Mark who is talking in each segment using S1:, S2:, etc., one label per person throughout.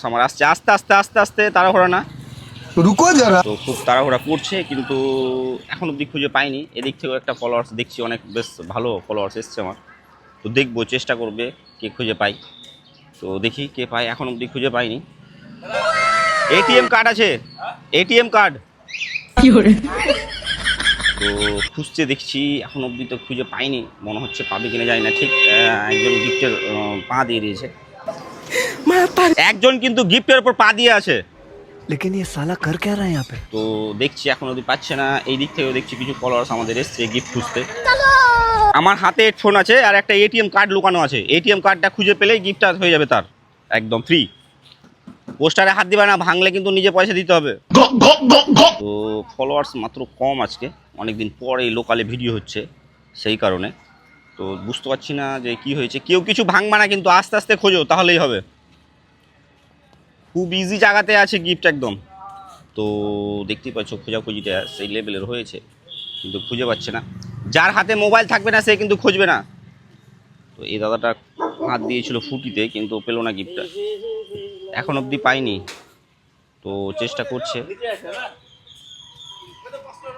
S1: আমার আসছে আস্তে আস্তে আস্তে আস্তে, তাড়াহুড়া না,
S2: রুকো যারা।
S1: তো খুব তাড়াহুড়া করছে, কিন্তু এখন অবধি খুঁজে পাইনি। এদিক থেকেও একটা ফলোয়ার্স দেখছি, অনেক বেশ ভালো ফলোয়ার্স এসছে আমার। তো দেখবো, চেষ্টা করবে কে খুঁজে পাই। তো দেখি কে পাই, এখন অবধি খুঁজে পাইনি। এটিএম কার্ড আছে, এটিএম কার্ড। তো খুঁজছে দেখছি, এখন অবধি তো খুঁজে পাইনি। মনে হচ্ছে পাবে কিনা জানি না। ঠিক একজন গিফটের পা দিয়ে দিয়েছে, একজন কিন্তু গিফটের উপর পা দিয়ে আছে।
S2: लेकिन ये साला कर क्या रहा है यहाँ पे?
S1: তো দেখছি এখন অবধি পাচ্ছে না। এই দিক থেকেও দেখছি কিছু ফলোয়ার্স আমাদের এসছে গিফট খুঁজতে। আমার হাতে হেডফোন আছে আর একটা এটিএম কার্ড লুকানো আছে। এটিএম কার্ডটা খুঁজে পেলেই গিফটটা হয়ে যাবে তার, একদম ফ্রি। পোস্টারে হাত দিবে না, ভাঙলে কিন্তু নিজে পয়সা দিতে হবে। তো ফলোয়ার্স মাত্র কম আজকে, অনেকদিন পর এই লোকালে ভিডিও হচ্ছে, সেই কারণে। তো বুঝতে পারছি না যে কি হয়েছে। কেউ কিছু ভাঙবা না কিন্তু, আস্তে আস্তে খোঁজো, তাহলেই হবে। খুব ইজি জায়গাতে আছে গিফট একদম। তো দেখতেই পাচ্ছ খোঁজাখুঁজিটা সেই লেভেলের হয়েছে, কিন্তু খুঁজে পাচ্ছে না। যার হাতে মোবাইল থাকবে না সে কিন্তু খুঁজবে না। তো এই দাদাটা হাত দিয়েছিল ফুটিতে, কিন্তু পেলো না গিফটটা, এখন অবধি পাইনি। তো চেষ্টা করছে।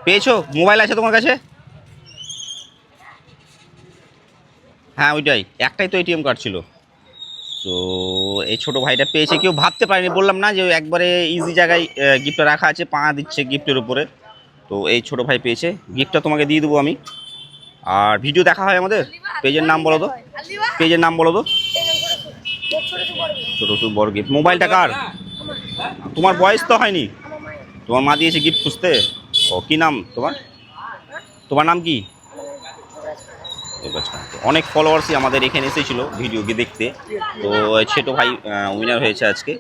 S1: পেয়েছো? মোবাইল আছে তোমার কাছে? হ্যাঁ ওইটাই, একটাই তো এটিএম কার্ড ছিল। তো এই ছোটো ভাইটা পেয়েছে, কেউ ভাবতে পারেনি। বললাম না যে একবারে ইজি জায়গায় গিফটটা রাখা আছে, পা দিচ্ছে গিফটের উপরে। তো এই ছোটো ভাই পেয়েছে, গিফটটা তোমাকে দিয়ে দেবো আমি। আর ভিডিও দেখা হয় আমাদের পেজের নাম বলো তো, পেজের নাম বলো তো। ছোটো টু বড় গিফট। মোবাইলটা কার? তোমার বয়স তো হয়নি, তোমার মা দিয়েছে গিফট খুঁজতে। ও কী নাম তোমার? তোমার নাম কি? অনেক ফলোয়ার্সই আমাদের এখানে এসেছিলো ভিডিও দেখতে। তো ছোটো ভাই উইনার হয়েছে আজকে।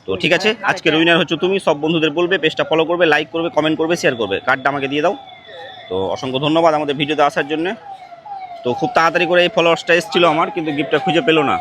S1: তো ঠিক আছে, আজকের উইনার হচ্ছে তুমি। সব বন্ধুদের বলবে, পেজটা ফলো করবে, লাইক করবে, কমেন্ট করবে, শেয়ার করবে। কার্ডটা আমাকে দিয়ে দাও। তো অসংখ্য ধন্যবাদ আমাদের ভিডিওতে আসার জন্য। তো খুব তাড়াতাড়ি করে এই ফলোয়ার্সটা এসেছিলো আমার, কিন্তু গিফটটা খুঁজে পেলো না।